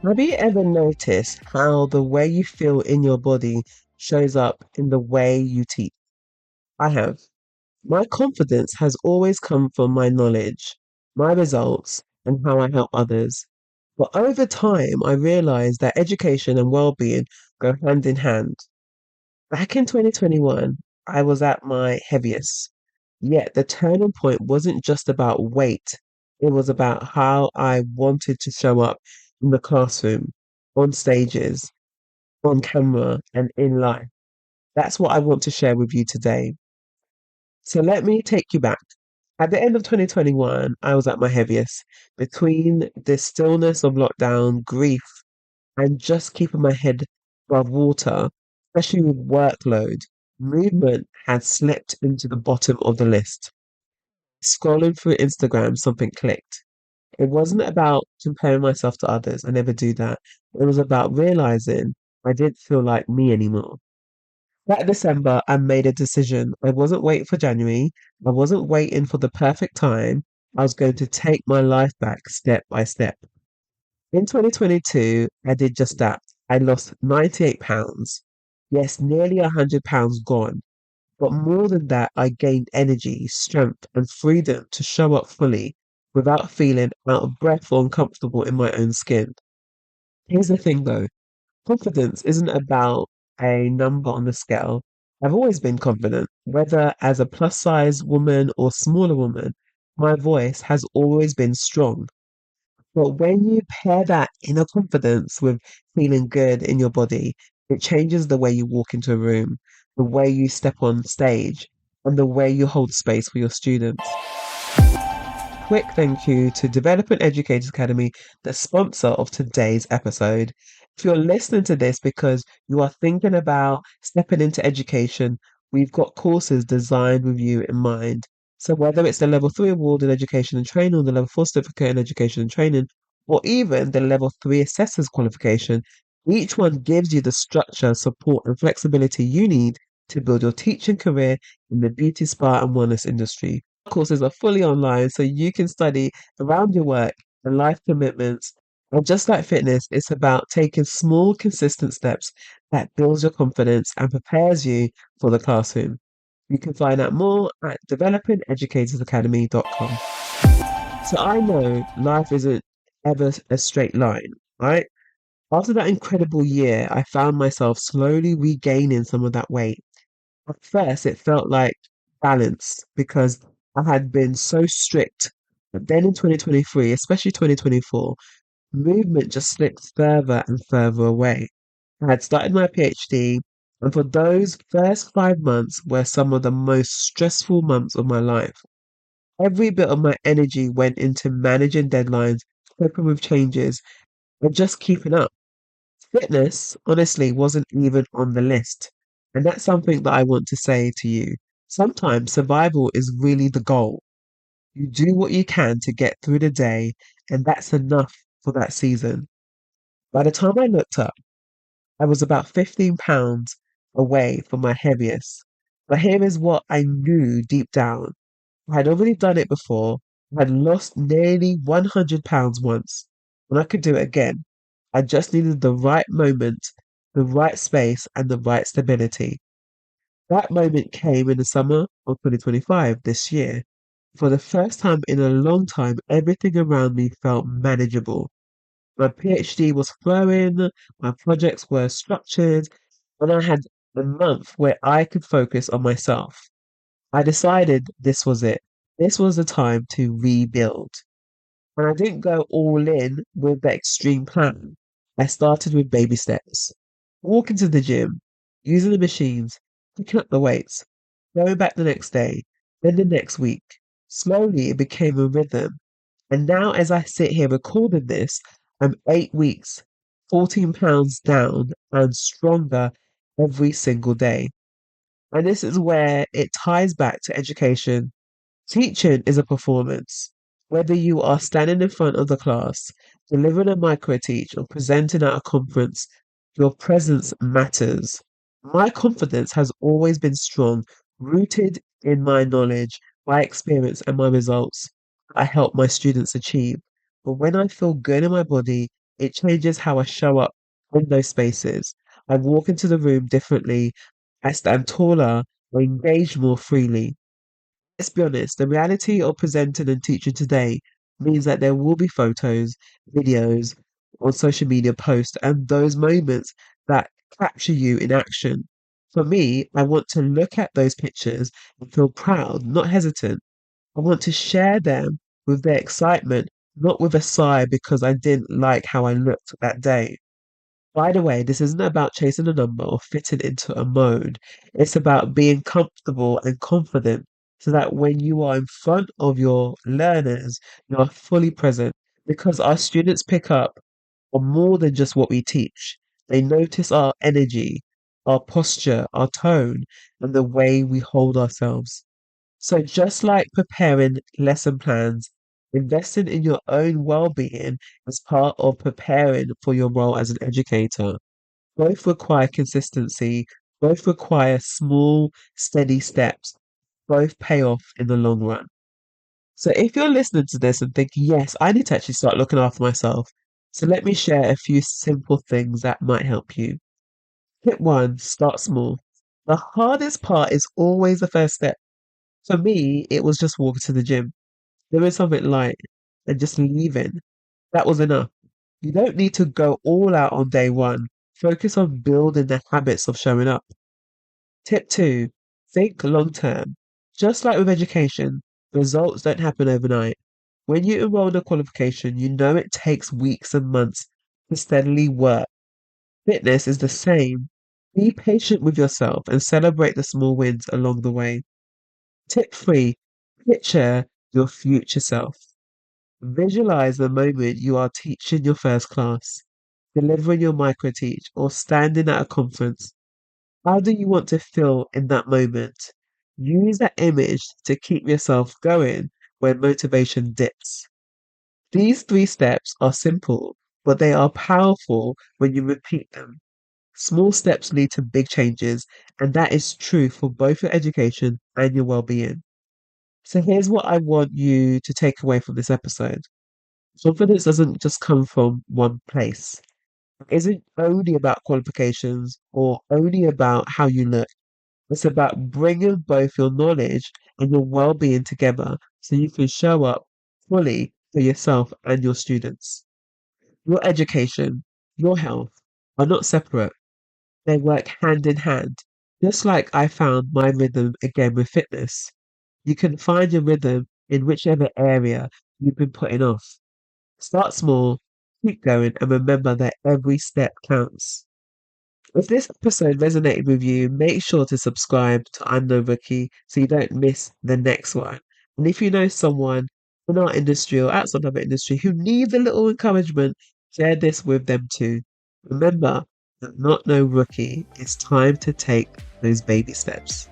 Have you ever noticed how the way you feel in your body shows up in the way you teach? I have. My confidence has always come from my knowledge, my results, and how I help others. But over time, I realized that education and well-being go hand in hand. Back in 2021, I was at my heaviest. Yet the turning point wasn't just about weight, it was about how I wanted to show up in the classroom, on stages, on camera, and in life. That's what I want to share with you today. So let me take you back. At the end of 2021, I was at my heaviest between the stillness of lockdown, grief, and just keeping my head above water, especially with workload. Movement had slipped into the bottom of the list. Scrolling through Instagram, something clicked. It wasn't about comparing myself to others. I never do that. It was about realizing I didn't feel like me anymore. That December, I made a decision. I wasn't waiting for January. I wasn't waiting for the perfect time. I was going to take my life back step by step. In 2022, I did just that. I lost 98 pounds. Yes, nearly 100 pounds gone. But more than that, I gained energy, strength, and freedom to show up fully without feeling out of breath or uncomfortable in my own skin. Here's the thing though, confidence isn't about a number on the scale. I've always been confident, whether as a plus size woman or smaller woman, my voice has always been strong. But when you pair that inner confidence with feeling good in your body, it changes the way you walk into a room, the way you step on stage, and the way you hold space for your students. Quick thank you to Development Educators Academy, the sponsor of today's episode. If you're listening to this because you are thinking about stepping into education, we've got courses designed with you in mind. So whether it's the level 3 award in education and training, or the level 4 certificate in education and training, or even the level 3 assessor's qualification, each one gives you the structure, support, and flexibility you need to build your teaching career in the beauty, spa, and wellness industry. Courses are fully online, so you can study around your work and life commitments. And just like fitness, it's about taking small, consistent steps that builds your confidence and prepares you for the classroom. You can find out more at developingeducatorsacademy.com. So I know life isn't ever a straight line, right? After that incredible year, I found myself slowly regaining some of that weight. At first, it felt like balance because I had been so strict. But then in 2023, especially 2024, movement just slipped further and further away. I had started my PhD, and for those first 5 months were some of the most stressful months of my life. Every bit of my energy went into managing deadlines, coping with changes, and just keeping up. Fitness, honestly, wasn't even on the list. And that's something that I want to say to you. Sometimes survival is really the goal. You do what you can to get through the day, and that's enough for that season. By the time I looked up, I was about 15 pounds away from my heaviest. But here is what I knew deep down. I had already done it before. I had lost nearly 100 pounds once, and I could do it again. I just needed the right moment, the right space, and the right stability. That moment came in the summer of 2025, this year. For the first time in a long time, everything around me felt manageable. My PhD was flowing, my projects were structured, and I had a month where I could focus on myself. I decided this was it. This was the time to rebuild. And I didn't go all in with the extreme plan. I started with baby steps. Walking to the gym, using the machines, picking up the weights, going back the next day, then the next week. Slowly it became a rhythm. And now as I sit here recording this, I'm 8 weeks, 14 pounds down and stronger every single day. And this is where it ties back to education. Teaching is a performance. Whether you are standing in front of the class, delivering a micro teach, or presenting at a conference, your presence matters. My confidence has always been strong, rooted in my knowledge, my experience, and my results I help my students achieve. But when I feel good in my body, It changes how I show up in those spaces. I walk into the room differently. I stand taller or engage more freely. Let's be honest, the reality of presenting and teaching today means that there will be photos, videos, on social media posts, and those moments that capture you in action. For me, I want to look at those pictures and feel proud, not hesitant. I want to share them with their excitement, not with a sigh because I didn't like how I looked that day. By the way, this isn't about chasing a number or fitting into a mode. It's about being comfortable and confident so that when you are in front of your learners, you are fully present because our students pick up on more than just what we teach. They notice our energy, our posture, our tone, and the way we hold ourselves. So, just like preparing lesson plans, investing in your own well being is part of preparing for your role as an educator. Both require consistency, both require small, steady steps, both pay off in the long run. So, if you're listening to this and thinking, yes, I need to actually start looking after myself, so let me share a few simple things that might help you. Tip one, start small. The hardest part is always the first step. For me, it was just walking to the gym, doing something light, and just leaving. That was enough. You don't need to go all out on day one. Focus on building the habits of showing up. Tip two, think long term. Just like with education, results don't happen overnight. When you enroll in a qualification, you know it takes weeks and months to steadily work. Fitness is the same. Be patient with yourself and celebrate the small wins along the way. Tip three, picture your future self. Visualize the moment you are teaching your first class, delivering your micro teach, or standing at a conference. How do you want to feel in that moment? Use that image to keep yourself going when motivation dips. These three steps are simple, but they are powerful when you repeat them. Small steps lead to big changes, and that is true for both your education and your well being. So here's what I want you to take away from this episode. Confidence doesn't just come from one place. It isn't only about qualifications or only about how you look. It's about bringing both your knowledge and your well-being together so you can show up fully for yourself and your students. Your education, your health are not separate. They work hand in hand. Just like I found my rhythm again with fitness. You can find your rhythm in whichever area you've been putting off. Start small, keep going, and remember that every step counts. If this episode resonated with you, make sure to subscribe to I'm No Rookie so you don't miss the next one. And if you know someone in our industry or outside of our industry who needs a little encouragement, share this with them too. Remember that not no rookie, it's time to take those baby steps.